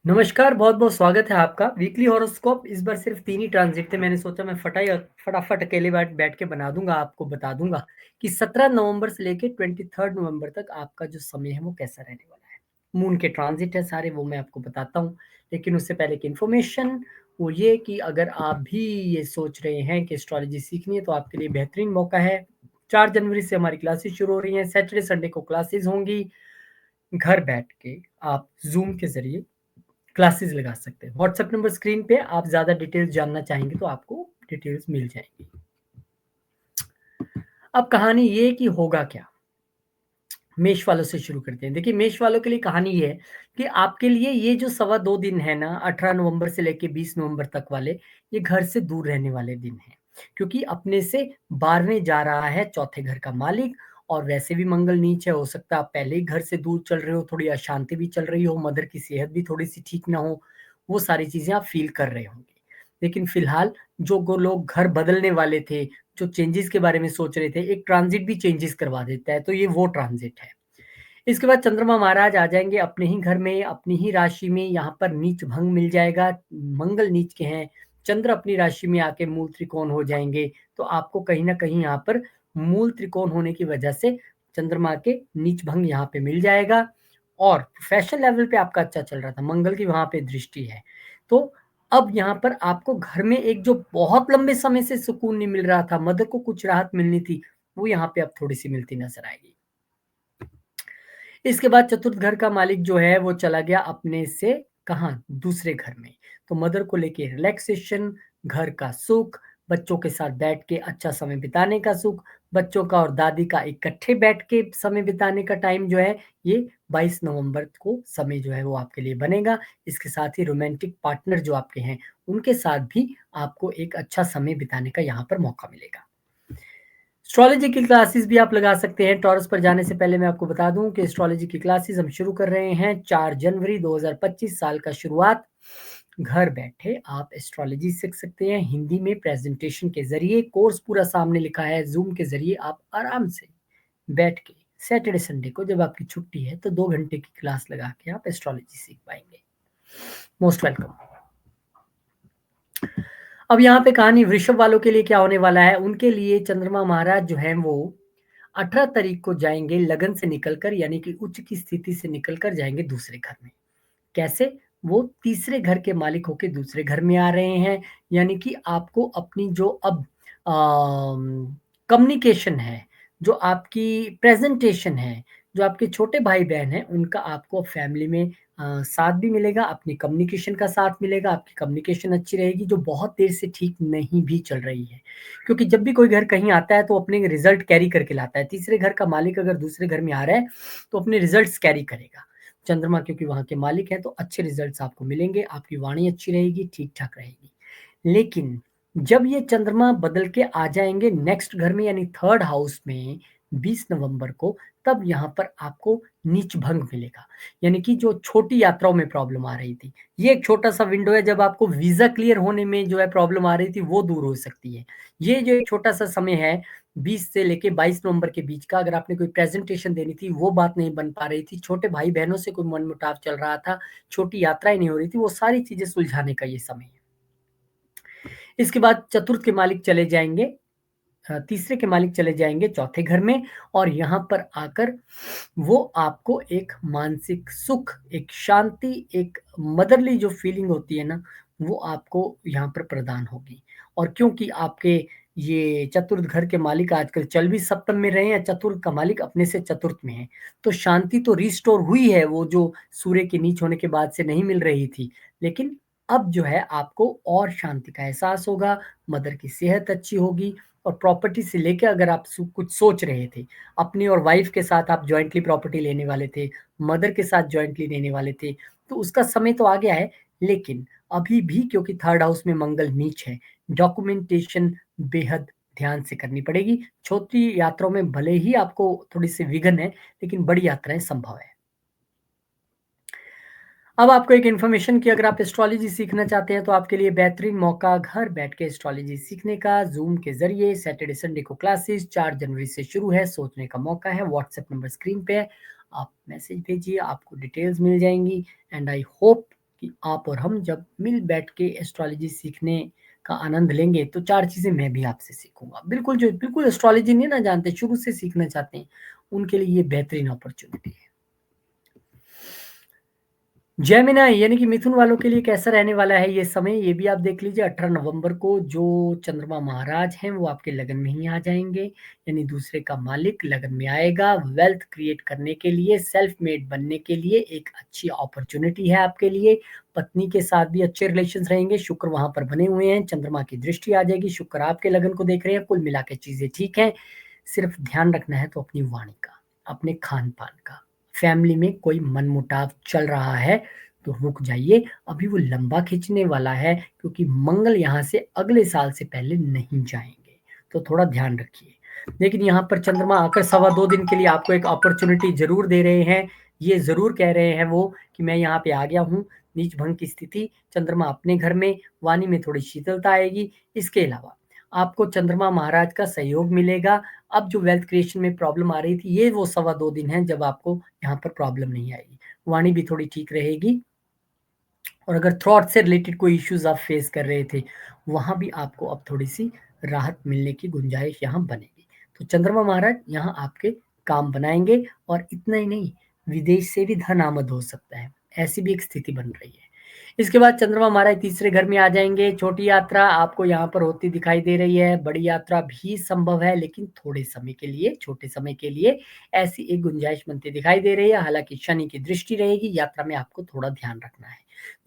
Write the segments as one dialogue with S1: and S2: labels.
S1: नमस्कार, बहुत-बहुत स्वागत है आपका। वीकली हॉरोस्कोप इस बार सिर्फ़ 3 ही ट्रांज़िट थे। मैंने सोचा मैं फटाफट अकेले बैठ बैठ के बना दूँगा, आपको बता दूँगा कि 17 नवंबर से लेके 23 नवंबर तक आपका जो समय है वो कैसा रहने वाला है। मून के ट्रांज़िट है सारे, वो मैं आपको बताता हूँ। लेकिन उससे पहले एक इन्फॉर्मेशन वो ये कि अगर आप भी ये सोच रहे हैं कि एस्ट्रोलॉजी सीखनी है तो आपके लिए बेहतरीन मौका है। 4 जनवरी से हमारी क्लासेस शुरू हो रही हैं। सैटरडे, संडे को क्लासेस होंगी। घर बैठ के आप ज़ूम के ज़रिए क्लासेस लगा सकते हैं। व्हाट्सएप नंबर स्क्रीन पे आप ज़्यादा डिटेल्स जानना चाहेंगे तो आपको डिटेल्स मिल जाएँगी। अब कहानी ये कि होगा क्या? मेष वालों से शुरू करते हैं। देखिए मेष वालों के लिए कहानी ये है कि आपके लिए ये जो सवा 2 दिन है ना 18 नवंबर से लेके 20 नवंबर तक वाले, ये घर से दूर रहने वाले दिन हैं। क्योंकि अपने से 12वें जा रहा है चौथे घर का मालिक और वैसे भी मंगल नीच है, हो सकता है आप पहले ही घर से दूर चल रहे हो, थोड़ी अशांति भी चल रही हो, मदर की सेहत भी थोड़ी-सी ठीक ना हो, वो सारी चीज़ें आप फ़ील कर रहे होंगे। लेकिन फिलहाल जो गो लोग घर बदलने वाले थे, जो चेंजेज़ के बारे में सोच रहे थे, एक ट्रांज़िट भी चेंजेज़ करवा देता है, तो ये वो ट्रांज़िट है। इसके बाद चंद्रमा महाराज आ जाएँगे अपने ही घर में, अपनी ही राशि में, यहाँ पर नीच भंग मिल जाएगा, मंगल नीच के हैं, चंद्र अपनी राशि में आके मूल त्रिकोण हो जाएँगे, तो आपको कहीं न कहीं यहाँ पर मूल त्रिकोण होने की वजह से चंद्रमा के नीच भंग यहाँ पे मिल जाएगा और प्रोफ़ेशनल लेवल पे आपका अच्छा चल रहा था, मंगल की वहाँ पे दृष्टि है। तो अब यहाँ पर आपको घर में एक जो बहुत लंबे समय से सुकून नहीं मिल रहा था, मदर को कुछ राहत मिलनी थी, वो यहाँ पे अब थोड़ी-सी मिलती नज़र आएगी। इसके बाद चतुर्थ घर का मालिक जो है वो चला गया अपने से कहाँ? दूसरे घर में। तो मदर को लेके रिलैक्सेशन, घर का सुख, बच्चों के साथ बैठ के अच्छा समय बिताने का सुख, बच्चों का और दादी का इकट्ठे बैठ के समय बिताने का टाइम जो है, ये 22 नवंबर को समय जो है वो आपके लिए बनेगा। इसके साथ ही रोमांटिक पार्टनर जो आपके हैं, उनके साथ भी आपको एक अच्छा समय बिताने का यहाँ पर मौका मिलेगा। एस्ट्रोलॉजी की क्लासेस भी आप लगा सकते हैं। टॉरस पर जाने से पहले मैं आपको बता दूं कि एस्ट्रोलॉजी की क्लासेस हम शुरू कर रहे हैं 4 जनवरी 2025 साल का शुरुआत। घर बैठे आप एस्ट्रोलॉजी सीख सकते हैं हिंदी में प्रेजेंटेशन के ज़रिए। कोर्स पूरा सामने लिखा है, ज़ूम के ज़रिए आप आराम से बैठ के सैटरडे संडे को जब आपकी छुट्टी है तो 2 घंटे की क्लास लगा के आप एस्ट्रोलॉजी सीख पाएँगे। Most welcome. अब यहाँ पे कहानी वृषभ वालों के लिए क्या होने वाला है, उनके लिए चंद्रमा महाराज जो हैं वो 18 तारीख को जाएँगे लगन से निकलकर यानी कि उच्च की स्थिति से निकलकर जाएँगे दूसरे घर में। कैसे? वो तीसरे घर के मालिक होके दूसरे घर में आ रहे हैं, यानी कि आपको अपनी जो अब कम्युनिकेशन है, जो आपकी प्रेज़ेंटेशन है, जो आपके छोटे भाई-बहन हैं, उनका आपको फैमिली में साथ भी मिलेगा, अपनी कम्युनिकेशन का साथ मिलेगा, आपकी कम्युनिकेशन अच्छी रहेगी, जो बहुत देर से ठीक नहीं भी चल रही है। क्योंकि जब भी कोई घर कहीं आता है, तो अपने रिज़ल्ट कैरी करके लाता है। तीसरे घर का मालिक अगर दूसरे घर में आ रहा है, तो अपने रिज़ल्ट्स कैरी करेगा। चंद्रमा क्योंकि वहाँ के मालिक हैं, तो अच्छे रिज़ल्ट्स आपको मिलेंगे, आपकी वाणी अच्छी रहेगी, ठीक-ठाक रहेगी। लेकिन जब ये चंद्रमा बदल के आ जाएँगे नेक्स्ट घर में यानी थर्ड हाउस में 20 नवंबर को, तब यहाँ पर आपको नीच भंग मिलेगा। यानी कि जो छोटी यात्राओं में प्रॉब्लम आ रही थी, ये एक छोटा-सा विंडो है जब आपको वीज़ा क्लियर होने में जो है प्रॉब्लम आ रही थी, वो दूर हो सकती है। ये जो एक छोटा-सा समय है 20 से लेके 22 नवंबर के बीच का, अगर आपने कोई प्रेज़ेंटेशन देनी थी, वो बात नहीं बन पा रही थी, छोटे भाई-बहनों से कोई मनमुटाव चल रहा था, छोटी यात्राएँ नहीं हो रही थी, वो सारी चीज़ें सुलझाने का ये समय है। इसके बाद चतुर्थ के मालिक चले जाएँगे तीसरे के मालिक चले जाएँगे चौथे घर में और यहाँ पर आकर वो आपको एक मानसिक सुख, एक शांति, एक मदरली जो फीलिंग होती है ना, वो आपको यहाँ पर प्रदान होगी। और क्योंकि आपके ये चतुर्थ घर के मालिक आजकल चल भी सप्तम में रहे हैं, चतुर्थ का मालिक अपने से चतुर्थ में है। तो शांति तो रिस्टोर हुई है, वो जो सूर्य के नीच होने के बाद से नहीं मिल रही थी। लेकिन अब जो है आपको और शांति का एहसास होगा, मदर की सेहत अच्छी होगी और प्रॉपर्टी से लेके अगर आप कुछ सोच रहे थे, अपनी और वाइफ के साथ आप जॉइंटली प्रॉपर्टी लेने वाले थे, मदर के साथ जॉइंटली लेने वाले थे, तो उसका समय तो आ गया है, लेकिन अभी भी क्योंकि थर्ड हाउस में मंगल नीच है, डॉक्यूमेंटेशन बेहद ध्यान से करनी पड़ेगी। छोटी यात्राओं में भले ही आपको थोड़ी-सी विघ्न है, लेकिन बड़ी यात्राएँ संभव है। अब आपको एक इन्फॉर्मेशन कि अगर आप एस्ट्रोलॉजी सीखना चाहते हैं तो आपके लिए बेहतरीन मौका घर बैठ के एस्ट्रोलॉजी सीखने का ज़ूम के ज़रिए सैटरडे संडे को क्लासेस 4 जनवरी से शुरू है, सोचने का मौका है। व्हाट्सएप नंबर स्क्रीन पे है, आप मैसेज भेजिए, आपको डिटेल्स मिल जाएँगी एंड आई होप कि आप और हम जब मिल बैठ के एस्ट्रोलॉजी सीखने का आनंद लेंगे, तो 4 चीज़ें मैं भी आपसे सीखूँगा। बिल्कुल जो बिल्कुल एस्ट्रोलॉजी नहीं ना जानते, शुरू से सीखना चाहते हैं, उनके लिए ये बेहतरीन अपॉर्च्युनिटी है। जेमिनी यानी कि मिथुन वालों के लिए कैसा रहने वाला है ये समय, ये भी आप देख लीजिए। 18 नवंबर को जो चंद्रमा महाराज हैं वो आपके लगन में ही आ जाएंगे, यानी दूसरे का मालिक लगन में आएगा। वेल्थ क्रिएट करने के लिए, सेल्फ मेड बनने के लिए एक अच्छी अपॉर्चुनिटी है आपके लिए। पत्नी के साथ भी अच्छे रिलेशन रहेंगे, शुक्र वहां पर बने हुए हैं, चंद्रमा की दृष्टि आ जाएगी, शुक्र आपके लगन को देख रहे हैं। कुल मिला के चीजें ठीक है, सिर्फ ध्यान रखना है तो अपनी वाणी का, अपने खान पान का। फैमिली में कोई मनमुटाव चल रहा है तो रुक जाइए, अभी वो लंबा खींचने वाला है, क्योंकि मंगल यहाँ से अगले साल से पहले नहीं जाएंगे, तो थोड़ा ध्यान रखिए। लेकिन यहाँ पर चंद्रमा आकर 2.25 दिन के लिए आपको एक अपॉर्चुनिटी जरूर दे रहे हैं। ये जरूर कह रहे हैं वो कि मैं यहाँ पे आ गया हूँ। नीच भंग की स्थिति, चंद्रमा अपने घर में, वाणी में थोड़ी शीतलता आएगी। इसके अलावा आपको चंद्रमा महाराज का सहयोग मिलेगा। अब जो वेल्थ क्रिएशन में प्रॉब्लम आ रही थी, ये वो 2.25 दिन है जब आपको यहाँ पर प्रॉब्लम नहीं आएगी, वाणी भी थोड़ी ठीक रहेगी। और अगर थ्रॉट से रिलेटेड कोई इश्यूज आप फेस कर रहे थे, वहां भी आपको अब थोड़ी सी राहत मिलने की गुंजाइश यहाँ बनेगी। तो चंद्रमा महाराज यहाँ आपके काम बनाएंगे, और इतना ही नहीं, विदेश से भी धन आमद हो सकता है, ऐसी भी एक स्थिति बन रही है। इसके बाद चंद्रमा महाराज तीसरे घर में आ जाएंगे। छोटी यात्रा आपको यहाँ पर होती दिखाई दे रही है, बड़ी यात्रा भी संभव है, लेकिन थोड़े समय के लिए, छोटे समय के लिए ऐसी एक गुंजाइश बनती दिखाई दे रही है। हालांकि शनि की दृष्टि रहेगी, यात्रा में आपको थोड़ा ध्यान रखना है।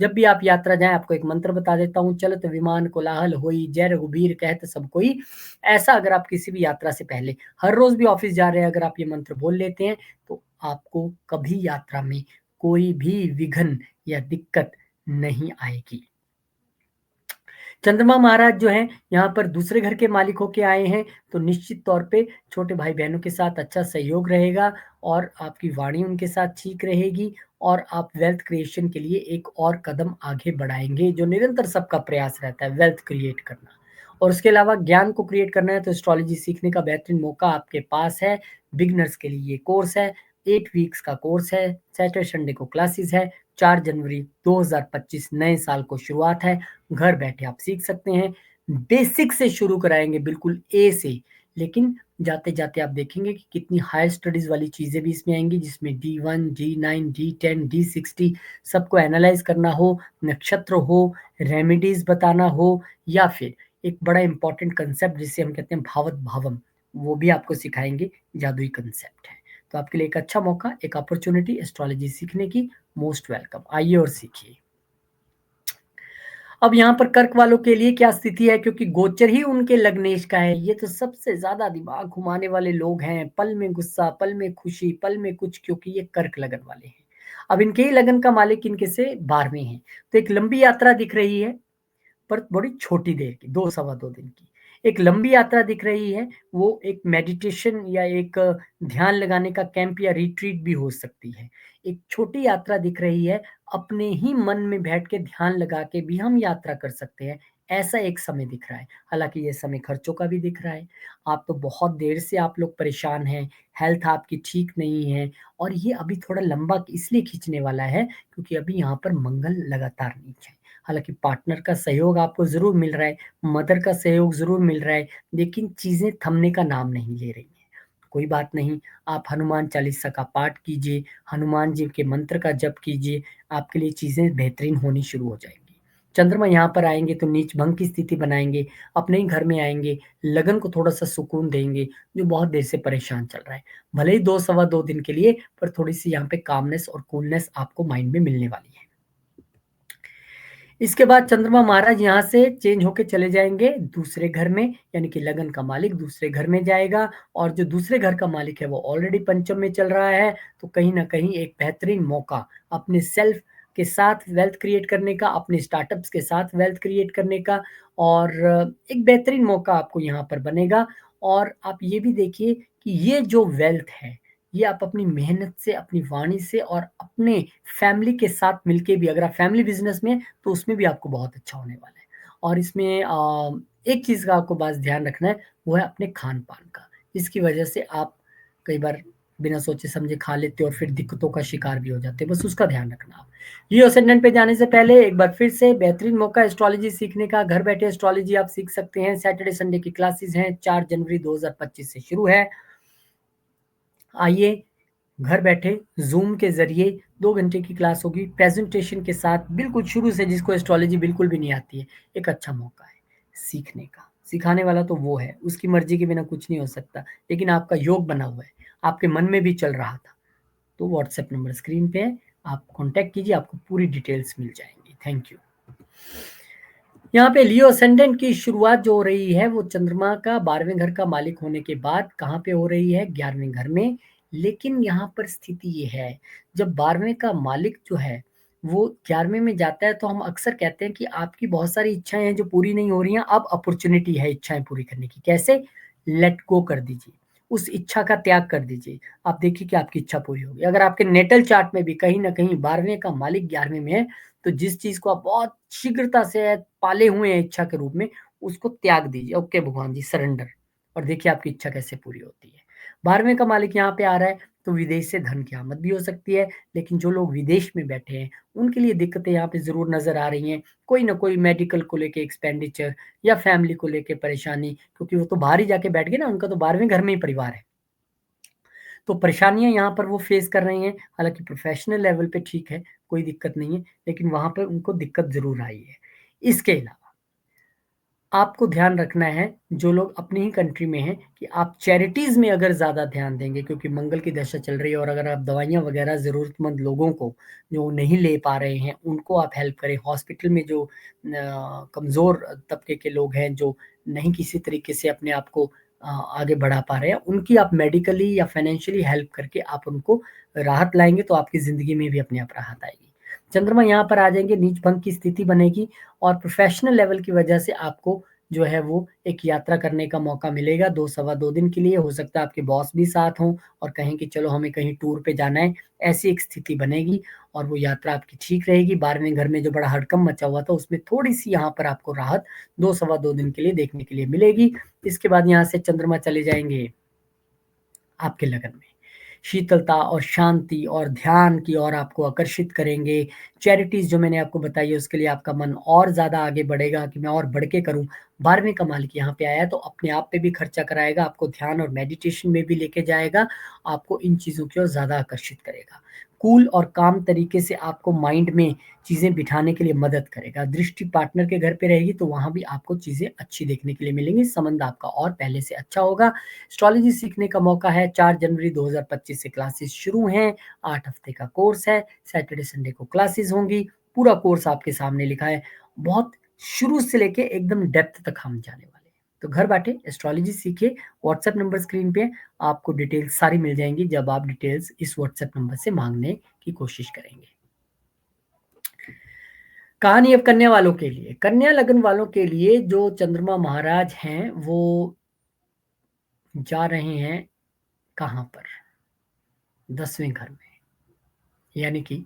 S1: जब भी आप यात्रा जाएं, आपको एक मंत्र बता देता हूँ, चलत विमान कोलाहल होई, जय रघुबीर कहत सब कोई। ऐसा अगर आप किसी भी यात्रा से पहले, हर रोज भी ऑफिस जा रहे हैं, अगर आप ये मंत्र बोल लेते हैं, तो आपको कभी यात्रा में कोई भी विघ्न या दिक्कत नहीं आएगी। चंद्रमा महाराज जो हैं यहाँ पर दूसरे घर के मालिक होके आए हैं, तो निश्चित तौर पे छोटे भाई बहनों के साथ अच्छा सहयोग रहेगा, और आपकी वाणी उनके साथ ठीक रहेगी, और आप वेल्थ क्रिएशन के लिए एक और कदम आगे बढ़ाएंगे, जो निरंतर सबका प्रयास रहता है, वेल्थ क्रिएट करना। और उसके अलावा ज्ञान को क्रिएट करना है, तो एस्ट्रोलॉजी सीखने का बेहतरीन मौका आपके पास है। बिगनर्स के लिए ये कोर्स है, 8 वीक्स का कोर्स है, सैटरडे संडे को क्लासेस है। 4 जनवरी 2025 नए साल को शुरुआत है, घर बैठे आप सीख सकते हैं। बेसिक से शुरू कराएंगे, बिल्कुल ए से, लेकिन जाते जाते आप देखेंगे कि कितनी हायर स्टडीज वाली चीजें भी इसमें आएंगी, जिसमें D1 D9 D10 D60 सबको एनालाइज करना हो, नक्षत्र हो, रेमेडीज बताना हो, या फिर एक बड़ा इंपॉर्टेंट कंसेप्ट जिसे हम कहते हैं भावत भावम, वो भी आपको सिखाएंगे। जादुई कंसेप्ट है, तो आपके लिए एक अच्छा मौका, एक अपॉर्चुनिटी एस्ट्रोलॉजी सीखने की। मोस्ट वेलकम, आइए और सीखिए। अब यहाँ पर कर्क वालों के लिए क्या स्थिति है, क्योंकि गोचर ही उनके लग्नेश का है, ये तो सबसे ज्यादा दिमाग घुमाने वाले लोग हैं, पल में गुस्सा, पल में खुशी, पल में कुछ, क्योंकि ये कर्क लगन वाले हैं। अब इनके ही लगन का मालिक इनके से 12वें हैं, तो एक लंबी यात्रा दिख रही है, पर बड़ी छोटी देर की, 2 सवा 2 दिन की एक लंबी यात्रा दिख रही है। वो एक मेडिटेशन या एक ध्यान लगाने का कैंप या रिट्रीट भी हो सकती है। एक छोटी यात्रा दिख रही है, अपने ही मन में बैठ के ध्यान लगा के भी हम यात्रा कर सकते हैं, ऐसा एक समय दिख रहा है। हालांकि ये समय खर्चों का भी दिख रहा है। आप तो बहुत देर से आप लोग परेशान हैं, हेल्थ आपकी ठीक नहीं है, और ये अभी थोड़ा लंबा इसलिए खींचने वाला है क्योंकि अभी यहाँ पर मंगल लगातार नीच है। हालाँकि पार्टनर का सहयोग आपको ज़रूर मिल रहा है, मदर का सहयोग ज़रूर मिल रहा है, लेकिन चीज़ें थमने का नाम नहीं ले रही हैं। कोई बात नहीं, आप हनुमान चालीसा का पाठ कीजिए, हनुमान जी के मंत्र का जप कीजिए, आपके लिए चीज़ें बेहतरीन होनी शुरू हो जाएँगी। चंद्रमा यहाँ पर आएँगे तो नीच भंग की स्थिति बनाएँगे, अपने ही घर में आएँगे, लगन को थोड़ा-सा सुकून देंगे, जो बहुत देर से परेशान चल रहा है। भले ही 2 सवा 2 दिन के लिए, पर थोड़ी-सी यहाँ पे कामनेस और कूलनेस आपको माइंड में मिलने वाली है। इसके बाद चंद्रमा महाराज यहाँ से चेंज होके चले जाएंगे दूसरे घर में, यानी कि लगन का मालिक दूसरे घर में जाएगा, और जो दूसरे घर का मालिक है वो ऑलरेडी पंचम में चल रहा है, तो कहीं ना कहीं एक बेहतरीन मौका अपने सेल्फ के साथ वेल्थ क्रिएट करने का, अपने स्टार्टअप्स के साथ वेल्थ क्रिएट करने का, और एक बेहतरीन मौका आपको यहाँ पर बनेगा। और आप ये भी देखिए कि ये जो वेल्थ है, ये आप अपनी मेहनत से, अपनी वाणी से, और अपने फैमिली के साथ मिलके भी, अगर आप फैमिली बिजनेस में, तो उसमें भी आपको बहुत अच्छा होने वाला है। और इसमें एक चीज़ का आपको बस ध्यान रखना है, वो है अपने खान-पान का। इसकी वजह से आप कई बार बिना सोचे समझे खा लेते और फिर दिक्कतों का शिकार भी हो जाते हैं, बस उसका ध्यान रखना आप। लियो असेंडेंट पे जाने से पहले एक बार फिर से बेहतरीन मौका एस्ट्रोलॉजी सीखने का, घर बैठे एस्ट्रोलॉजी आप सीख सकते हैं। सैटरडे संडे की क्लासेस हैं, 4 जनवरी 2025 से शुरू है। आइए, घर बैठे ज़ूम के ज़रिए 2 घंटे की क्लास होगी, प्रेज़ेंटेशन के साथ बिल्कुल शुरू से, जिसको एस्ट्रोलॉजी बिल्कुल भी नहीं आती है, एक अच्छा मौका है सीखने का। सिखाने वाला तो वो है, उसकी मर्ज़ी के बिना कुछ नहीं हो सकता, लेकिन आपका योग बना हुआ है, आपके मन में भी चल रहा था। तो व्हाट्सएप नंबर स्क्रीन पे है, आप कॉन्टैक्ट कीजिए, आपको पूरी डिटेल्स मिल जाएँगी। Thank you. यहाँ पे लियो असेंडेंट की शुरुआत जो हो रही है वो चंद्रमा का 12वें घर का मालिक होने के बाद कहाँ पे हो रही है? 11वें घर में। लेकिन यहाँ पर स्थिति ये है, जब 12वें का मालिक जो है वो 11वें में जाता है, तो हम अक्सर कहते हैं कि आपकी बहुत सारी इच्छाएँ हैं जो पूरी नहीं हो रही हैं, अब अपॉर्च्युनिटी है इच्छाएँ पूरी करने की। कैसे? लेट गो कर दीजिए, उस इच्छा का त्याग कर दीजिए। आप देखिए कि आपकी इच्छा पूरी होगी। अगर आपके नेटल चार्ट में भी कहीं न कहीं 12वें का मालिक 11वें में है, तो जिस चीज़ को आप बहुत शीघ्रता से पाले हुए हैं इच्छा के रूप में, उसको त्याग दीजिए। ओके भगवान जी, सरेंडर, और देखिए आपकी इच्छा कैसे पूरी होती है। 12वें का मालिक यहाँ पे आ रहा है, तो विदेश से धन की आमद भी हो सकती है, लेकिन जो लोग विदेश में बैठे हैं, उनके लिए दिक्कतें यहाँ पे ज़रूर नज़र आ रही हैं। कोई न कोई मेडिकल को लेके एक्सपेंडिचर या फैमिली को लेके परेशानी, क्योंकि वो तो बाहर ही जाके बैठ गए ना, उनका तो 12वें घर में ही परिवार है। तो परेशानियाँ यहाँ पर वो फेस कर रहे हैं, हालाँकि प्रोफ़ेशनल लेवल पे ठीक है, कोई दिक्कत नहीं है, लेकिन वहाँ पे उनको दिक्कत ज़रूर आई है। इसके अलावा आपको ध्यान रखना है, जो लोग अपनी ही कंट्री में हैं, कि आप चैरिटीज़ में अगर ज़्यादा ध्यान देंगे, क्योंकि मंगल की दशा चल रही है, और अगर आप दवाइयाँ वगैरह ज़रूरतमंद लोगों को, जो नहीं ले पा रहे हैं, उनको आप हेल्प करें। हॉस्पिटल में जो कमज़ोर तबके के लोग हैं, जो नहीं किसी तरीके से अपने आप को आगे बढ़ा पा रहे हैं, उनकी आप मेडिकली या फाइनेंशियली हेल्प करके आप उनको राहत लाएँगे, तो आपकी ज़िंदगी में भी अपने आप राहत आएगी। चंद्रमा यहाँ पर आ जाएँगे, नीच भंग की स्थिति बनेगी, और प्रोफ़ेशनल लेवल की वजह से आपको जो है वो एक यात्रा करने का मौका मिलेगा 2 सवा 2 दिन के लिए। हो सकता है आपके बॉस भी साथ हों और कहें कि चलो हमें कहीं टूर पे जाना है, ऐसी एक स्थिति बनेगी, और वो यात्रा आपकी ठीक रहेगी। 12वें घर में जो बड़ा हड़कंप मचा हुआ था, उसमें थोड़ी-सी यहाँ पर आपको राहत 2 सवा 2 दिन के लिए देखने के लिए मिलेगी। इसके बाद यहाँ से चंद्रमा चले जाएँगे आपके लगन में। शीतलता और शांति और ध्यान की ओर आपको आकर्षित करेंगे। चैरिटीज़ जो मैंने आपको बताई है, उसके लिए आपका मन और ज़्यादा आगे बढ़ेगा कि मैं और बढ़ के करूँ। 12वें का मालिक यहाँ पे आया है, तो अपने आप पे भी खर्चा कराएगा, आपको ध्यान और मेडिटेशन में भी लेके जाएगा, आपको इन चीज़ों की ओर ज़्यादा आकर्षित करेगा। कूल और काम तरीके से आपको माइंड में चीज़ें बिठाने के लिए मदद करेगा। दृष्टि पार्टनर के घर पे रहेगी, तो वहाँ भी आपको चीज़ें अच्छी देखने के लिए मिलेंगी, संबंध आपका और पहले से अच्छा होगा। एस्ट्रोलॉजी सीखने का मौका है, 4 जनवरी 2025 से क्लासेस शुरू हैं, 8 हफ्ते का कोर्स है, सैटरडे संडे को क्लासेस होंगी, पूरा कोर्स आपके सामने लिखा है, बहुत शुरू से लेके एकदम डेप्थ तक हम जाने वाले हैं। तो घर बैठे एस्ट्रोलॉजी सीखिए, व्हाट्सएप नंबर स्क्रीन पे है, आपको डिटेल्स सारी मिल जाएँगी जब आप डिटेल्स इस व्हाट्सएप नंबर से माँगने की कोशिश करेंगे। कहानी अब कन्या वालों के लिए, कन्या लगन वालों के लिए जो चंद्रमा महाराज हैं, वो जा रहे हैं कहाँ पर? 10वें घर में, यानी कि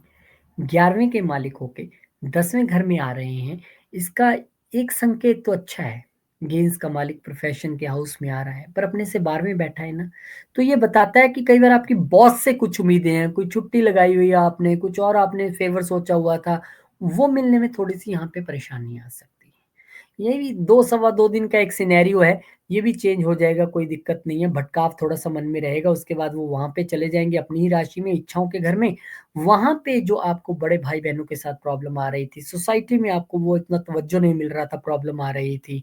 S1: 11वें के मालिक होके 10वें घर में आ रहे हैं। इसका एक संकेत तो अच्छा है, गेंस का मालिक प्रोफेशन के हाउस में आ रहा है, पर अपने से 12वें बैठा है ना, तो ये बताता है कि कई बार आपकी बॉस से कुछ उम्मीदें हैं, कोई छुट्टी लगाई हुई है आपने, कुछ और आपने फेवर सोचा हुआ था, वो मिलने में थोड़ी-सी यहाँ पे परेशानी आ सकती है। ये भी 2 सवा 2 दिन का एक सिनेरियो है, ये भी चेंज हो जाएगा, कोई दिक्कत नहीं है, भटकाव थोड़ा-सा मन में रहेगा, उसके बाद वो वहाँ पे चले जाएँगे अपनी ही राशि में, इच्छाओं के घर में। वहाँ पे जो आपको बड़े भाई-बहनों के साथ प्रॉब्लम आ रही थी, सोसाइटी में आपको वो इतना तवज्जो नहीं मिल रहा था, प्रॉब्लम आ रही थी,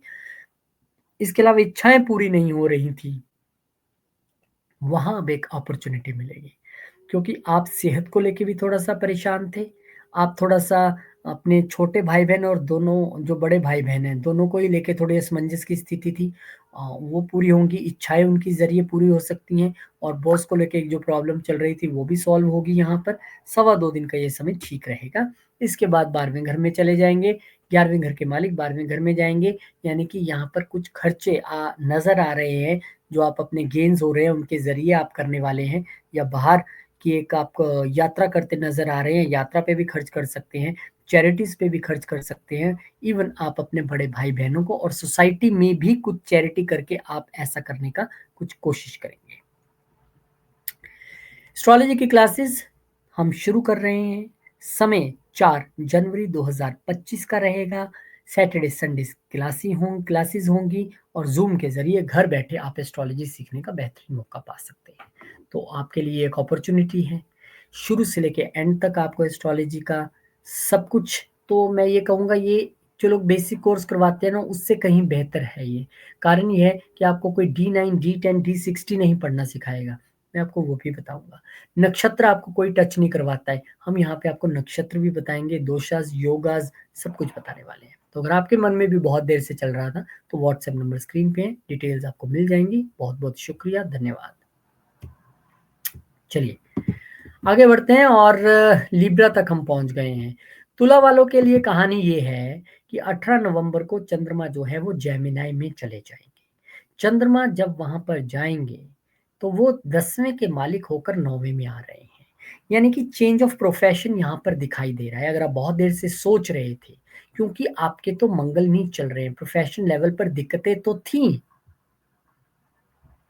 S1: इसके अलावा इच्छाएँ पूरी नहीं हो रही थी, वहाँ अब एक अपॉर्च्युनिटी मिलेगी। क्योंकि आप सेहत को लेके भी थोड़ा-सा परेशान थे। आप थोड़ा-सा अपने छोटे भाई-बहन और दोनों जो बड़े भाई-बहन हैं, दोनों को ही लेके थोड़ी असमंजस की स्थिति थी। वो पूरी होंगी, इच्छाएँ उनके ज़रिए पूरी हो सकती हैं, और बॉस को लेके एक जो प्रॉब्लम चल रही थी, वो भी सॉल्व होगी यहाँ पर। सवा 2 दिन का ये समय ठीक रहेगा। इसके बाद 12वें घर में चले जाएँगे, 11वें घर के मालिक 12वें घर में जाएँगे, यानी कि यहाँ पर कुछ खर्चे नज़र आ रहे हैं, जो आप अपने गेन्स हो रहे हैं, उनके ज़रिए आप करने वाले हैं, या बाहर कि एक आप यात्रा करते नज़र आ रहे हैं, यात्रा पे भी खर्च कर सकते हैं, चैरिटीज़ पे भी खर्च कर सकते हैं, इवन आप अपने बड़े भाई-बहनों को और सोसाइटी में भी कुछ चैरिटी करके आप ऐसा करने का कुछ कोशिश करेंगे। एस्ट्रोलॉजी की क्लासेस हम शुरू कर रहे हैं। समय 4 जनवरी 2025 का रहेगा। सैटरडे संडे क्लासेस होंगी और ज़ूम के ज़रिए घर बैठे आप एस्ट्रोलॉजी सीखने का बेहतरीन मौका पा सकते हैं। तो आपके लिए एक अपॉर्च्युनिटी है। शुरू से लेके एंड तक आपको एस्ट्रोलॉजी का सब कुछ, तो मैं ये कहूँगा ये जो लोग बेसिक कोर्स करवाते हैं ना उससे कहीं बेहतर है ये। कारण ये है कि आपको कोई D9, D10, D60 नहीं पढ़ना सिखाएगा। मैं आपको वो भी बताऊँगा। नक्षत्र आपको कोई टच नहीं करवाता है। हम यहाँ पे आपको नक्षत्र भी बताएँगे, दोषास, योगास सब कुछ बताने वाले हैं। तो अगर आपके मन में भी बहुत देर से चल रहा था, तो व्हाट्सएप नंबर स्क्रीन पे है, डिटेल्स आपको मिल जाएँगी। बहुत-बहुत शुक्रिया, धन्यवाद। चलिए, आगे बढ़ते हैं और लिब्रा तक हम पहुँच गए हैं। तुला वालों के लिए कहानी ये है कि 18 नवंबर को चंद्रमा जो है वो जेमिनी में चले जाएँगे। चंद्रमा जब वहाँ पर जाएँगे, तो वो 10वें के मालिक होकर 9वें में आ रहे हैं। यानी कि चेंज ऑफ प्रोफेशन यहाँ पर दिखाई दे रहा है। अगर आप बहुत देर से सोच रहे थे, क्योंकि आपके तो मंगल नहीं चल रहे हैं, प्रोफेशन लेवल पर दिक्कतें तो थीं,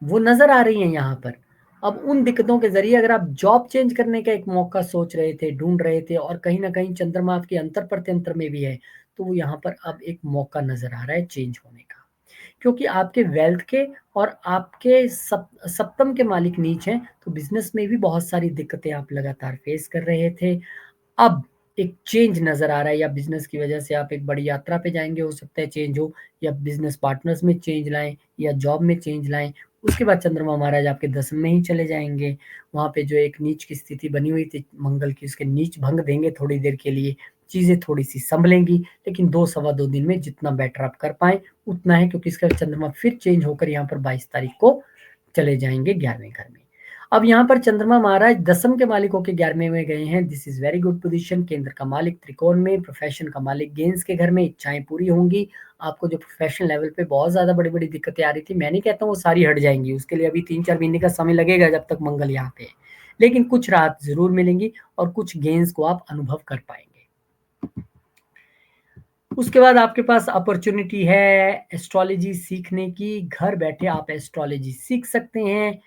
S1: वो नज़र आ रही हैं यहाँ पर। अब उन दिक्कतों के ज़रिए अगर आप जॉब चेंज करने का एक मौका सोच रहे थे, ढूँढ रहे थे और कहीं न कहीं चंद्रमा आपके अंतर प्रत्यंतर में भी है, तो वो यहाँ पर अब एक मौका नज़र आ रहा है चेंज होने का। क्योंकि आपके वेल्थ के और आपके सप्तम के मालिक नीच हैं, तो बिज़नेस में भी बहुत सारी दिक्कतें आप लगातार फेस कर रहे थे। अब एक चेंज नज़र आ रहा है, या बिज़नेस की वजह से आप एक बड़ी यात्रा पे जाएँगे, हो सकता है चेंज हो, या बिज़नेस पार्टनर्स में चेंज लाएँ या जॉब में चेंज लाएँ। उसके बाद चंद्रमा महाराज आपके 10 में ही चले जाएँगे। वहाँ पे जो एक नीच की स्थिति बनी हुई थी मंगल की, उसके नीच भंग देंगे थोड़ी देर के लिए, चीज़ें थोड़ी-सी सँभलेंगी, लेकिन 2 सवा 2 दिन में जितना बेटर आप कर पाएँ, उतना है, क्योंकि इसका चंद्रमा फिर चेंज होकर यहाँ पर 22 तारीख को चले जाएँगे 11वें घर में। अब यहाँ पर चंद्रमा महाराज दसम के मालिक होके 11वें में गए हैं। This is very good position. केंद्र का मालिक त्रिकोण में, प्रोफ़ेशन का मालिक गेंस के घर में, इच्छाएँ पूरी होंगी। आपको जो प्रोफ़ेशनल लेवल पे बहुत ज़्यादा बड़ी-बड़ी दिक्कतें आ रही थी, मैं नहीं कहता हूँ वो सारी हट जाएँगी। उसके लिए अभी 3-4 महीने का समय लगेगा जब तक मंगल यहाँ पे है। लेकिन कुछ राहत ज़रूर मिलेंगी और कुछ गेन्स को आप अनुभव कर पाएँगे। उसके बाद आपके पास अपॉर्च्युनिटी है एस्ट्रोलॉजी सीखने की। घर बैठे आप एस्ट्रोलॉजी सीख सकते हैं।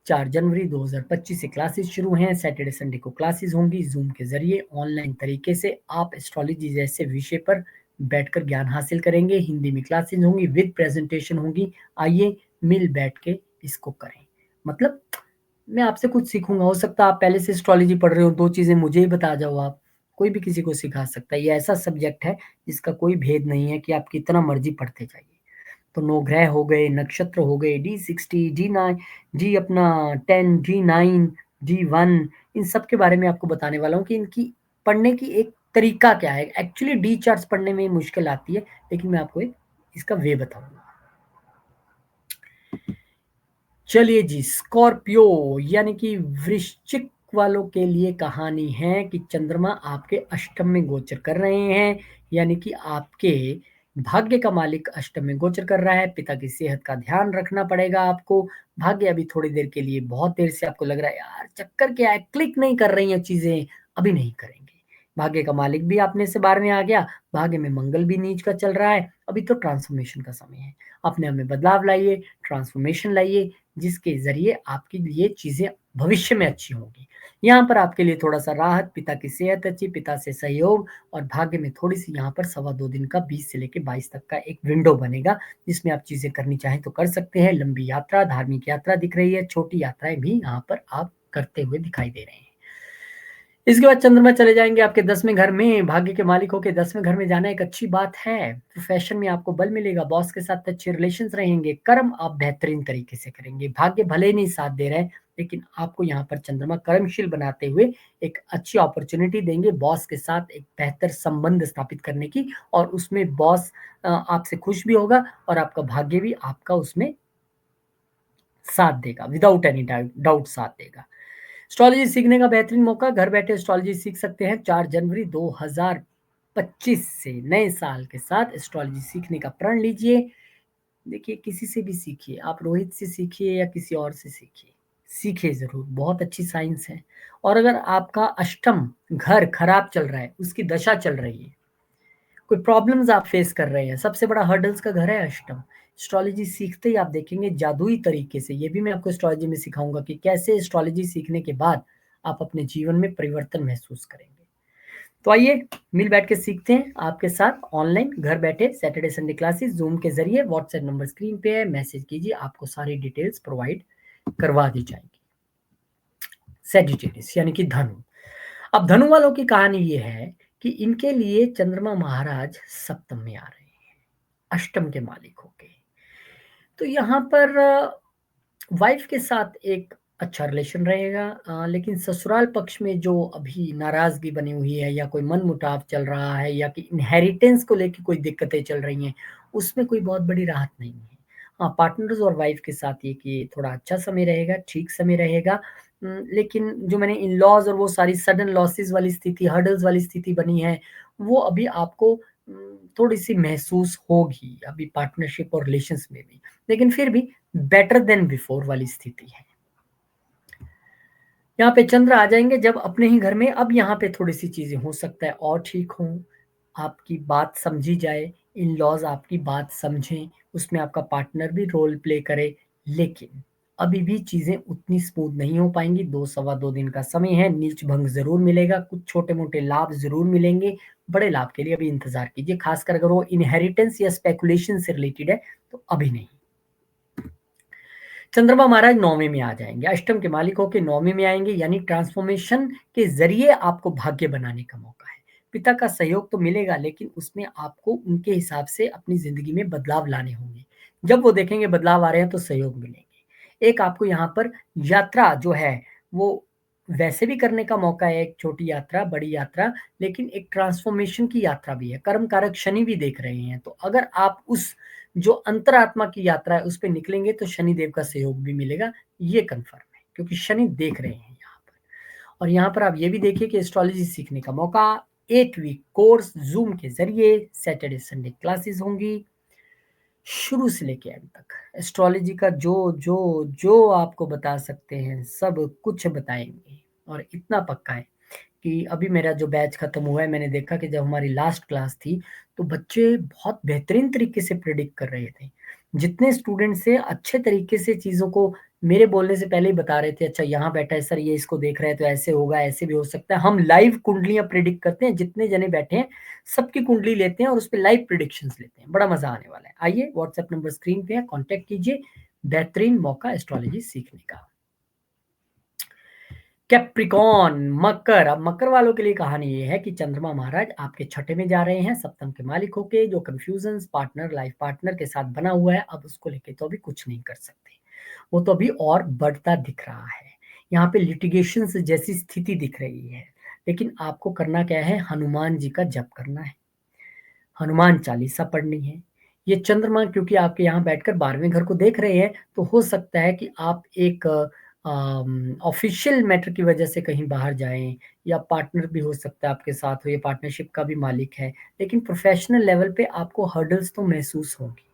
S1: 4 जनवरी 2025 से क्लासेस शुरू हैं। सैटरडे संडे को क्लासेस होंगी ज़ूम के ज़रिए ऑनलाइन तरीके से आप एस्ट्रोलॉजी जैसे विषय पर बैठकर ज्ञान हासिल करेंगे। हिंदी में क्लासेस होंगी, विद प्रेजेंटेशन होंगी। आइए मिल बैठ के इसको करें। मतलब मैं आपसे कुछ सीखूँगा, हो सकता है आप पहले से एस्ट्रोलॉजी पढ़ रहे हो, 2 चीज़ें मुझे ही बता जाओ आप। कोई भी किसी को सिखा सकता है। ये ऐसा सब्जेक्ट है जिसका कोई भेद नहीं है कि आप कितना मर्ज़ी पढ़ते जाइए। तो 9 ग्रह हो गए, नक्षत्र हो गए, D60, D9, D अपना 10, D9, D1, इन सब के बारे में आपको बताने वाला हूँ कि इनकी पढ़ने की एक तरीका क्या है। एक्चुअली डी चार्ट्स पढ़ने में मुश्किल आती है, लेकिन मैं आपको एक इसका वे बताऊँगा। चलिए जी, स्कॉर्पियो यानी कि वृश्चिक वालों के लिए कहानी है कि चंद्रमा आपके अष्टम में गोचर कर रहे हैं, यानी कि आपके भाग्य का मालिक अष्टम में गोचर कर रहा है। पिता की सेहत का ध्यान रखना पड़ेगा आपको। भाग्य अभी थोड़ी देर के लिए, बहुत देर से आपको लग रहा है यार चक्कर क्या है, क्लिक नहीं कर रही हैं चीजें, अभी नहीं करेंगे। भाग्य का मालिक भी अपने से 12वें आ गया, भाग्य में मंगल भी नीच का चल रहा है। अभी तो ट्रांसफॉर्मेशन का समय है। अपने आप में बदलाव लाइए, ट्रांसफॉर्मेशन लाइए, जिसके ज़रिए आपके लिए चीज़ें भविष्य में अच्छी होंगी। यहाँ पर आपके लिए थोड़ा-सा राहत, पिता की सेहत अच्छी, पिता से सहयोग और भाग्य में थोड़ी-सी यहाँ पर सवा 2 दिन का 20 से लेके 22 तक का एक विंडो बनेगा, जिसमें आप चीज़ें करनी चाहें तो कर सकते हैं। लंबी यात्रा, धार्मिक यात्रा दिख रही है, छोटी यात्राएँ भी यहाँ पर आप करते हुए दिखाई दे रहे हैं। इसके बाद चंद्रमा चले जाएँगे आपके 10वें घर में, भाग्य के मालिक होके 10वें घर में जाना एक अच्छी बात है। प्रोफ़ेशन में आपको बल मिलेगा, बॉस के साथ अच्छे रिलेशंस रहेंगे, कर्म आप बेहतरीन तरीके से करेंगे। भाग्य भले ही नहीं साथ दे रहा है, लेकिन आपको यहाँ पर चंद्रमा कर्मशील बनाते हुए एक अच्छी अपॉर्च्युनिटी देंगे बॉस के साथ एक बेहतर संबंध स्थापित करने की, और उसमें बॉस आपसे खुश भी होगा और आपका भाग्य भी आपका उसमें साथ देगा, विदाउट एनी डाउट साथ देगा। एस्ट्रोलॉजी सीखने का बेहतरीन मौका, घर बैठे एस्ट्रोलॉजी सीख सकते हैं 4 जनवरी 2025 से नए साल के साथ एस्ट्रोलॉजी सीखने का प्रण लीजिए। देखिए किसी से भी सीखिए, आप रोहित से सीखिए या किसी और से सीखिए, सीखिए ज़रूर, बहुत अच्छी साइंस है। और अगर आपका अष्टम घर खराब चल रहा है, उसकी दशा चल रही है, कोई प्रॉब्लम्स आप फेस कर रहे हैं, सबसे बड़ा हर्डल्स का घर है अष्टम। एस्ट्रोलॉजी सीखते ही आप देखेंगे जादुई तरीके से, ये भी मैं आपको एस्ट्रोलॉजी में सिखाऊँगा कि कैसे एस्ट्रोलॉजी सीखने के बाद आप अपने जीवन में परिवर्तन महसूस करेंगे। तो आइए मिल बैठ के सीखते हैं आपके साथ ऑनलाइन घर बैठे सैटरडे संडे क्लासेस ज़ूम के ज़रिए। व्हाट्सएप नंबर स्क्रीन पे है, मैसेज कीजिए, आपको सारी डिटेल्स प्रोवाइड करवा दी जाएँगी। सैजिटेरियस यानी कि धनु। अब धनु वालों की कहानी ये है कि इनके लिए चंद्रमा महाराज सप्तम में आ रहे हैं, अष्टम के मालिक होके। तो यहाँ पर वाइफ के साथ एक अच्छा रिलेशन रहेगा, लेकिन ससुराल पक्ष में जो अभी नाराज़गी बनी हुई है या कोई मनमुटाव चल रहा है या कि इनहेरिटेंस को लेके कोई दिक्कतें चल रही हैं, उसमें कोई बहुत बड़ी राहत नहीं है। हाँ, पार्टनर्स और वाइफ के साथ ये कि थोड़ा अच्छा समय रहेगा, ठीक समय रहेगा। लेकिन जो मैंने इन-लॉज़ और वो सारी सडन लॉसेस वाली स्थिति, हर्डल्स वाली स्थिति बनी है, वो अभी आपको थोड़ी-सी महसूस होगी, अभी पार्टनरशिप और रिलेशंस में भी। लेकिन फिर भी बेटर देन बिफोर वाली स्थिति है। यहाँ पे चंद्र आ जाएँगे जब अपने ही घर में, अब यहाँ पे थोड़ी-सी चीज़ें हो सकता है और ठीक हों, आपकी बात समझी जाए, इन-लॉज़ आपकी बात समझें, उसमें आपका पार्टनर भी रोल प्ले करे, लेकिन अभी भी चीज़ें उतनी स्मूथ नहीं हो पाएँगी, 2 सवा 2 दिन का समय है, नीच भंग ज़रूर मिलेगा, कुछ छोटे-मोटे लाभ ज़रूर मिलेंगे, बड़े लाभ के लिए अभी इंतज़ार कीजिए, खासकर अगर वो इनहेरिटेंस या स्पेकुलेशन से रिलेटेड है, तो अभी नहीं। चंद्रमा महाराज 9वें में आ जाएँगे, अष्टम के मालिक होके 9वें में आएँगे, यानी ट्रांसफ़ॉर्मेशन के ज़रिए आपको भाग्य बनाने का मौका है। पिता का सहयोग तो मिलेगा, लेकिन उसमें आपको उनके हिसाब से अपनी ज़िंदगी में बदलाव लाने होंगे। जब वो देखेंगे बदलाव आ रहे हैं तो सहयोग मिलेंगे। एक आपको यहाँ पर यात्रा जो है वो वैसे भी करने का मौका है, एक छोटी यात्रा, बड़ी यात्रा, लेकिन एक ट्रांसफ़ॉर्मेशन की यात्रा भी है। कर्म कारक शनि भी देख रहे हैं, तो अगर आप उस जो अंतरात्मा की यात्रा है, उस पे निकलेंगे तो शनिदेव का सहयोग भी मिलेगा, ये कन्फर्म है, क्योंकि शनि देख रहे हैं यहाँ पर। और यहाँ पर आप ये भी देखिए कि एस्ट्रोलॉजी सीखने का मौका, 8 वीक कोर्स ज़ूम के ज़रिए, सैटरडे संडे क्लासेस होंगी, शुरू से लेके एंड तक। एस्ट्रोलॉजी का जो आपको बता सकते हैं, सब कुछ बताएँगे और इतना पक्का है कि अभी मेरा जो बैच खत्म हुआ है, मैंने देखा कि जब हमारी लास्ट क्लास थी, तो बच्चे बहुत बेहतरीन तरीके से प्रेडिक्ट कर रहे थे। जितने स्टूडेंट्स थे, अच्छे तरीके से चीज़ों को मेरे बोलने से पहले ही बता रहे थे, अच्छा यहाँ बैठा है सर, ये इसको देख रहा है तो ऐसे होगा, ऐसे भी हो सकता है। हम लाइव कुंडलियाँ प्रेडिक्ट करते हैं, जितने जने बैठे हैं, सबकी कुंडली लेते हैं और उसपे लाइव प्रेडिक्शंस लेते हैं। बड़ा मज़ा आने वाला है। आइए, व्हाट्सएप नंबर स्क्रीन पे है, कॉन्टैक्ट कीजिए। बेहतरीन मौका एस्ट्रोलॉजी सीखने का। कैप्रिकॉन मकर, अब मकर वालों के लिए कहानी ये है कि चंद्रमा महाराज आपके छठे में जा रहे हैं, सप्तम के मालिक होके, जो कंफ्यूजन्स पार्टनर लाइफ पार्टनर के साथ बना हुआ है, अब उसको लेके तो अभी कुछ नहीं कर सकते, वो तो अभी और बढ़ता दिख रहा है। यहाँ पे लिटिगेशन जैसी स्थिति दिख रही है, लेकिन आपको करना क्या है, हनुमान जी का जप करना है, हनुमान चालीसा पढ़नी है। ये चंद्रमा क्योंकि आपके यहाँ बैठकर 12वें घर को देख रहे हैं, तो हो सकता है कि आप एक ऑफ़िशियल मैटर की वजह से कहीं बाहर जाएँ, या पार्टनर भी हो सकता है आपके साथ हो, ये पार्टनरशिप का भी मालिक है। लेकिन प्रोफ़ेशनल लेवल पे आपको हर्डल्स तो महसूस होंगी,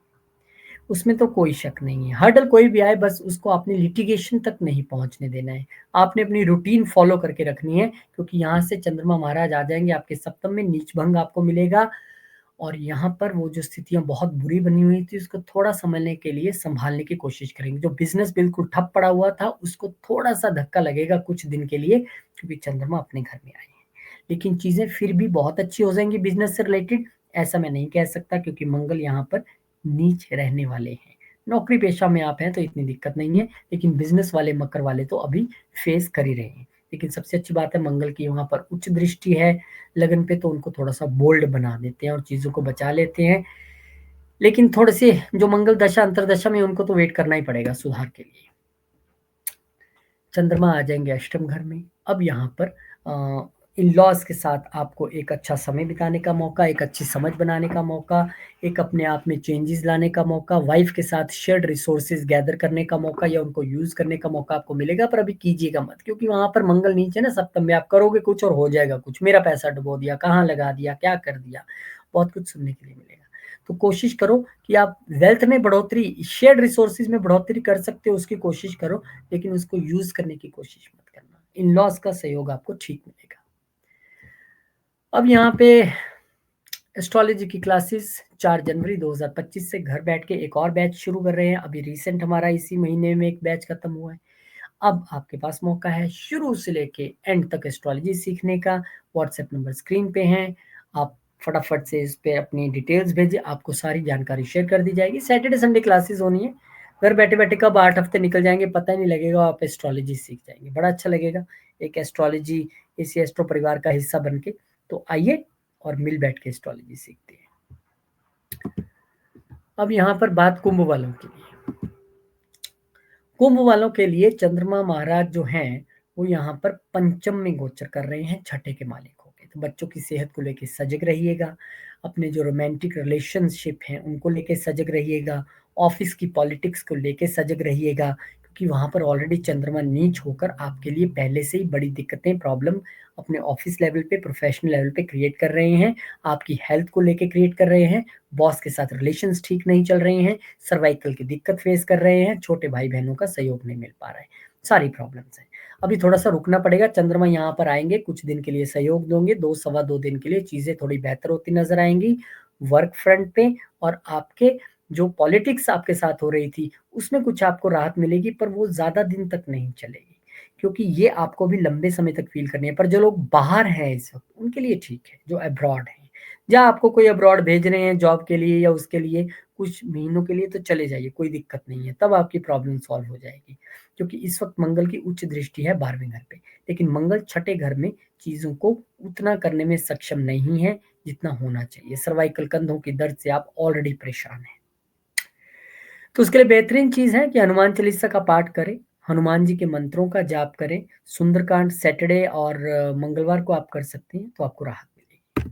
S1: उसमें तो कोई शक नहीं है। हर्डल कोई भी आए, बस उसको आपने लिटिगेशन तक नहीं पहुँचने देना है। आपने अपनी रूटीन फ़ॉलो करके रखनी है, क्योंकि यहाँ से चंद्रमा महाराज आ जाएँगे आपके सप्तम में, नीच भंग आपको मिलेगा और यहाँ पर वो जो स्थितियाँ बहुत बुरी बनी हुई थी, उसको थोड़ा सँभलने के लिए सँभालने की कोशिश करेंगे। जो बिज़नेस बिल्कुल ठप पड़ा हुआ था, उसको थोड़ा-सा धक्का लगेगा कुछ दिन के लिए, क्योंकि चंद्रमा अपने घर में आए हैं। लेकिन चीज़ें फिर भी बहुत अच्छी हो जाएँगी बिज़नेस से रिलेटेड, ऐसा मैं नहीं कह सकता, क्योंकि मंगल यहाँ पर नीच रहने वाले हैं। नौकरी पेशा में आप हैं तो इतनी दिक्कत नहीं है, लेकिन बिज़नेस वाले, मकर वाले तो अभी फेस कर ही रहे हैं। लेकिन सबसे अच्छी बात है, मंगल की वहाँ पर उच्च दृष्टि है लगन पे, तो उनको थोड़ा-सा बोल्ड बना देते हैं और चीज़ों को बचा लेते हैं। लेकिन थोड़े-से जो मंगल दशा, अंतर्दशा में, उनको तो वेट करना ही पड़ेगा सुधार के लिए। चंद्रमा आ जाएँगे अष्टम घर में। अब यहाँ पर इन-लॉज़ के साथ आपको एक अच्छा समय बिताने का मौका, एक अच्छी समझ बनाने का मौका, एक अपने आप में चेंजेज़ लाने का मौका, वाइफ़ के साथ शेयर्ड रिसोर्सेज़ गैदर करने का मौका या उनको यूज़ करने का मौका आपको मिलेगा, पर अभी कीजिएगा मत, क्योंकि वहाँ पर मंगल नीचे ना सप्तम में, आप करोगे कुछ और हो जाएगा कुछ। मेरा पैसा डुबो दिया, कहाँ लगा दिया, क्या कर दिया? बहुत कुछ सुनने के लिए मिलेगा। तो कोशिश करो कि आप वेल्थ में बढ़ोतरी, शेयर्ड रिसोर्सेज़ में बढ़ोतरी कर सकते हो, उसकी कोशिश करो, लेकिन उसको यूज़ करने की कोशिश मत करना। इन-लॉज़ का सहयोग आपको ठीक मिलेगा। अब यहाँ पे एस्ट्रोलॉजी की क्लासेस 4 जनवरी 2025 से घर बैठ के एक और बैच शुरू कर रहे हैं। अभी रिसेंट हमारा इसी महीने में एक बैच खत्म हुआ है। अब आपके पास मौका है शुरू से लेके एंड तक एस्ट्रोलॉजी सीखने का। व्हाट्सएप नंबर स्क्रीन पे है। आप फटाफट से इस पे अपनी डिटेल्स भेजिए, आपको सारी जानकारी शेयर कर दी जाएगी। सैटरडे संडे क्लासेस होनी है। घर बैठे-बैठे कब 8 हफ्ते निकल जाएँगे पता ही नहीं लगेगा, आप एस्ट्रोलॉजी सीख जाएँगे। बड़ा अच्छा लगेगा एक एस्ट्रोलॉजी इसी एस्ट्रो परिवार का हिस्सा बन के। तो आइए और मिल बैठ के एस्ट्रोलॉजी सीखते हैं। अब यहाँ पर बात कुंभ वालों की लिए। कुंभ वालों के लिए चंद्रमा महाराज जो हैं, वो यहाँ पर पंचम में गोचर कर रहे हैं, छठे के मालिक होके। तो बच्चों की सेहत को लेके सजग रहिएगा, अपने जो रोमांटिक रिलेशनशिप हैं, उनको लेके सजग रहिएगा, ऑफिस की पॉलिटिक्स को लेके सजग रहिएगा, क्योंकि वहाँ पर ऑलरेडी चंद्रमा नीच होकर आपके लिए पहले से ही बड़ी दिक्कतें, प्रॉब्लम अपने ऑफिस लेवल पे, प्रोफेशनल लेवल पे क्रिएट कर रहे हैं, आपकी हेल्थ को लेके क्रिएट कर रहे हैं, बॉस के साथ रिलेशंस ठीक नहीं चल रहे हैं, सर्वाइकल की दिक्कत फेस कर रहे हैं, छोटे भाई-बहनों का सहयोग नहीं मिल पा रहा है, सारी प्रॉब्लम्स हैं। अभी थोड़ा-सा रुकना पड़ेगा, चंद्रमा यहाँ पर आएँगे, कुछ दिन के लिए सहयोग देंगे, 2 सवा 2 दिन के लिए चीज़ें थोड़ी बेहतर होती नज़र आएँगी, वर्क फ्रंट पे और आपके जो पॉलिटिक्स आपके साथ हो रही थी, उसमें कुछ आपको राहत मिलेगी, पर वो ज़्यादा दिन तक नहीं चलेगी, क्योंकि ये आपको भी लंबे समय तक फ़ील करनी है। पर जो लोग बाहर हैं इस वक़्त, उनके लिए ठीक है, जो अब्रॉड हैं। या आपको कोई अब्रॉड भेज रहे हैं जॉब के लिए या उसके लिए कुछ महीनों के लिए, तो चले जाइए, कोई दिक्कत नहीं है, तब आपकी प्रॉब्लम सॉल्व हो जाएगी। क्योंकि इस वक़्त मंगल की उच्च दृष्टि है 12वें घर पे, लेकिन मंगल छठे घर में चीज़ों को उतना करने में सक्षम नहीं है, जितना होना चाहिए। सर्वाइकल कंधों की दर्द से आप ऑलरेडी परेशान हैं। तो उसके लिए बेहतरीन चीज़ है कि हनुमान चालीसा का पाठ करें, हनुमान जी के मंत्रों का जाप करें, सुंदरकांड सैटरडे और मंगलवार को आप कर सकते हैं, तो आपको राहत मिलेगी।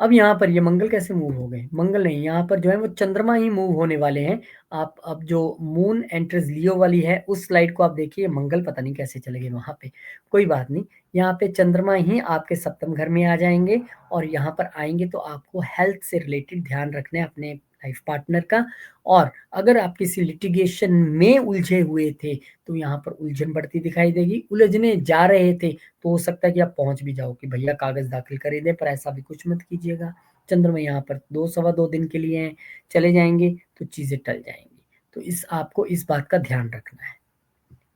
S1: अब यहाँ पर ये मंगल कैसे मूव हो गए? मंगल नहीं, यहाँ पर जो है वो चंद्रमा ही मूव होने वाले हैं। आप अब जो मून एंटर्स लियो वाली है, उस स्लाइड को आप देखिए, मंगल पता नहीं कैसे चले गए वहाँ पे, कोई बात नहीं। यहाँ पे चंद्रमा ही आपके सप्तम घर में आ जाएँगे और यहाँ पर आएँगे तो आपको हेल्थ से रिलेटेड ध्यान रखना है अपने लाइफ पार्टनर का। और अगर आप किसी लिटिगेशन में उलझे हुए थे, तो यहाँ पर उलझन बढ़ती दिखाई देगी। उलझने जा रहे थे, तो हो सकता है कि आप पहुँच भी जाओ कि भैया कागज़ दाखिल कर ही दें, पर ऐसा भी कुछ मत कीजिएगा। चंद्रमा यहाँ पर 2 सवा 2 दिन के लिए हैं, चले जाएँगे तो चीज़ें टल जाएँगी। तो इस आपको इस बात का ध्यान रखना है।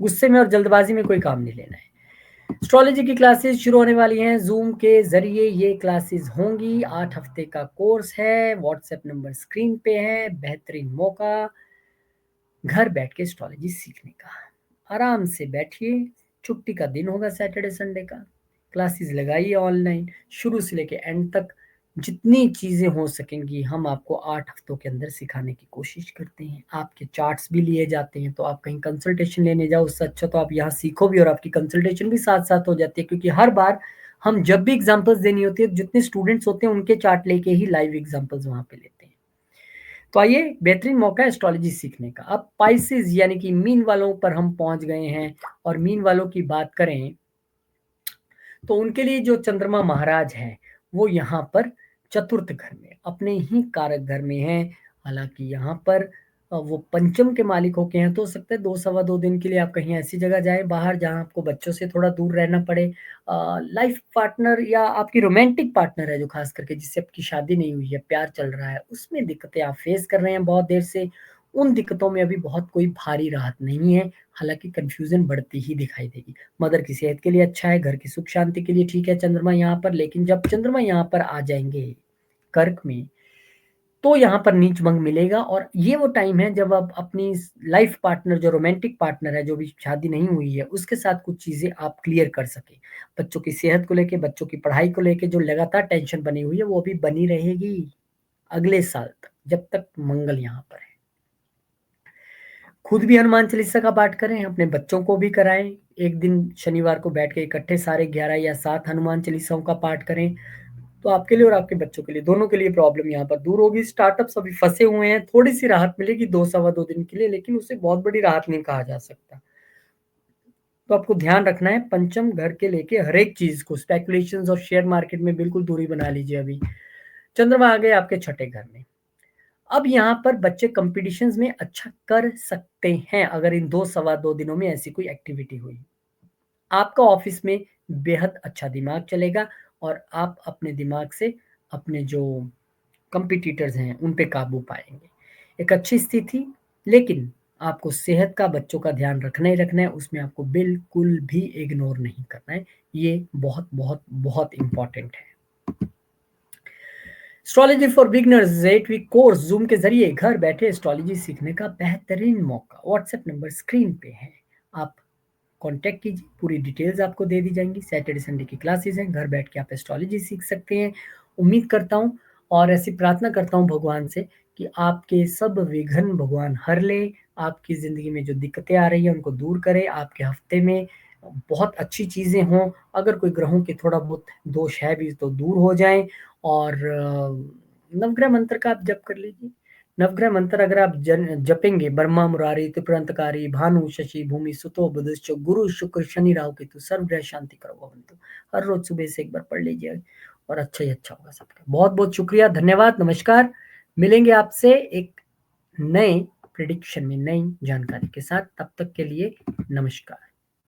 S1: गुस्से में और जल्दबाज़ी में कोई काम नहीं लेना है। एस्ट्रोलॉजी की क्लासेस शुरू होने वाली हैं, ज़ूम के ज़रिए ये क्लासेस होंगी, 8 हफ्ते का कोर्स है, व्हाट्सएप नंबर स्क्रीन पे है, बेहतरीन मौका घर बैठ के एस्ट्रोलॉजी सीखने का। आराम से बैठिए, छुट्टी का दिन होगा सैटरडे संडे का, क्लासेस लगाइए ऑनलाइन, शुरू से लेके एंड तक जितनी चीज़ें हो सकेंगी हम आपको 8 हफ्तों के अंदर सिखाने की कोशिश करते हैं। आपके चार्ट्स भी लिए जाते हैं, तो आप कहीं कंसल्टेशन लेने जाओ, उससे अच्छा तो आप यहाँ सीखो भी और आपकी कंसल्टेशन भी साथ-साथ हो जाती है, क्योंकि हर बार हम जब भी एग्ज़ाम्पल्स देनी होती है, जितने स्टूडेंट्स होते हैं उनके चार्ट लेके ही लाइव एग्ज़ाम्पल्स वहाँ पे लेते हैं। तो आइए, बेहतरीन मौका है एस्ट्रोलॉजी सीखने का। अब पाइसेस यानी कि मीन वालों पर हम पहुँच गए हैं और मीन वालों की बात करें, तो उनके लिए जो चंद्रमा महाराज हैं, वो यहाँ पर चतुर्थ घर में, अपने ही कारक घर में हैं। हालाँकि यहाँ पर वो पंचम के मालिक होके हैं, तो हो सकता है 2 सवा 2 दिन के लिए आप कहीं ऐसी जगह जाएँ बाहर, जहाँ आपको बच्चों से थोड़ा दूर रहना पड़े। लाइफ़ पार्टनर या आपकी रोमांटिक पार्टनर है जो ख़ास करके जिससे आपकी शादी नहीं हुई है, प्यार चल रहा है, उसमें दिक्कतें आप फ़ेस कर रहे हैं बहुत देर से, उन दिक्कतों में अभी बहुत कोई भारी राहत नहीं है, हालाँकि कन्फ्यूज़न बढ़ती ही दिखाई देगी। मदर की सेहत के लिए अच्छा है, घर की सुख शांति के लिए ठीक है चंद्रमा यहाँ पर, लेकिन जब चंद्रमा यहाँ पर आ जाएँगे कर्क में, तो यहाँ पर नीच भंग मिलेगा और ये वो टाइम है जब आप अपनी लाइफ़ पार्टनर जो रोमांटिक पार्टनर है, जो भी शादी नहीं हुई है, उसके साथ कुछ चीज़ें आप क्लियर कर सकें। बच्चों की सेहत को लेके, बच्चों की पढ़ाई को लेके जो लगातार टेंशन बनी हुई है, वो अभी बनी रहेगी अगले साल तक, जब तक मंगल यहाँ पर है। खुद भी हनुमान चालीसा का पाठ करें, अपने बच्चों को भी कराएँ। एक दिन शनिवार को बैठ के इकट्ठे सारे 11 या 7 हनुमान चालीसाओं का पाठ करें, तो आपके लिए और आपके बच्चों के लिए, दोनों के लिए प्रॉब्लम यहाँ पर दूर होगी। स्टार्टअप्स अभी फँसे हुए हैं, थोड़ी-सी राहत मिलेगी 2 सवा 2 दिन के लिए, लेकिन उसे बहुत बड़ी राहत नहीं कहा जा सकता। तो आपको ध्यान रखना है पंचम घर के लेके हर एक चीज़ को, स्पेकुलेशंस और शेयर मार्केट में बिल्कुल दूरी बना लीजिए अभी। चंद्रमा आ गए आपके छठे घर में। अब यहाँ पर बच्चे कॉम्पिटिशन्स में अच्छा कर सकते हैं, अगर इन 2 सवा 2 दिनों में ऐसी कोई एक्टिविटी हुई। आपका ऑफ़िस में बेहद अच्छा दिमाग चलेगा और आप अपने दिमाग से अपने जो कॉम्पिटिटर्स हैं उन पे काबू पाएँगे। एक अच्छी स्थिति, लेकिन आपको सेहत का, बच्चों का ध्यान रखना ही रखना है, उसमें आपको बिल्कुल भी इग्नोर नहीं करना है। ये बहुत, बहुत, बहुत इम्पोर्टेंट है। Astrology for beginners 8 week course Zoom के ज़रिए घर बैठे एस्ट्रोलॉजी सीखने का बेहतरीन मौका। व्हाट्सएप नंबर स्क्रीन पे है। आप कॉन्टैक्ट कीजिए, पूरी डिटेल्स आपको दे दी जाएँगी। सैटरडे संडे की क्लासेस हैं, घर बैठ के आप एस्ट्रोलॉजी सीख सकते हैं। उम्मीद करता हूँ और ऐसी प्रार्थना करता हूँ भगवान से कि आपके सब विघ्न भगवान हर ले, आपकी ज़िंदगी में जो दिक्कतें आ रही हैं उनको दूर करे, आपके हफ्ते में बहुत अच्छी चीज़ें हों, अगर कोई ग्रहों के थोड़ा बहुत दोष है भी तो दूर हो जाएँ और नवग्रह मंत्र का आप जप कर लीजिए। नवग्रह मंत्र अगर आप जपेंगे, ब्रह्मा मुरारी त्रिपुरांतकारी भानु शशि भूमि सुतो बुधश्च गुरु शुक्र शनि राहु केतु सर्व ग्रह शांति करो भवन्तु। हर रोज सुबह से एक बार पढ़ लीजिए और अच्छा ही अच्छा होगा सबका। बहुत बहुत शुक्रिया, धन्यवाद, नमस्कार। मिलेंगे आपसे एक नए प्रिडिक्शन में नई जानकारी के साथ, तब तक के लिए नमस्कार।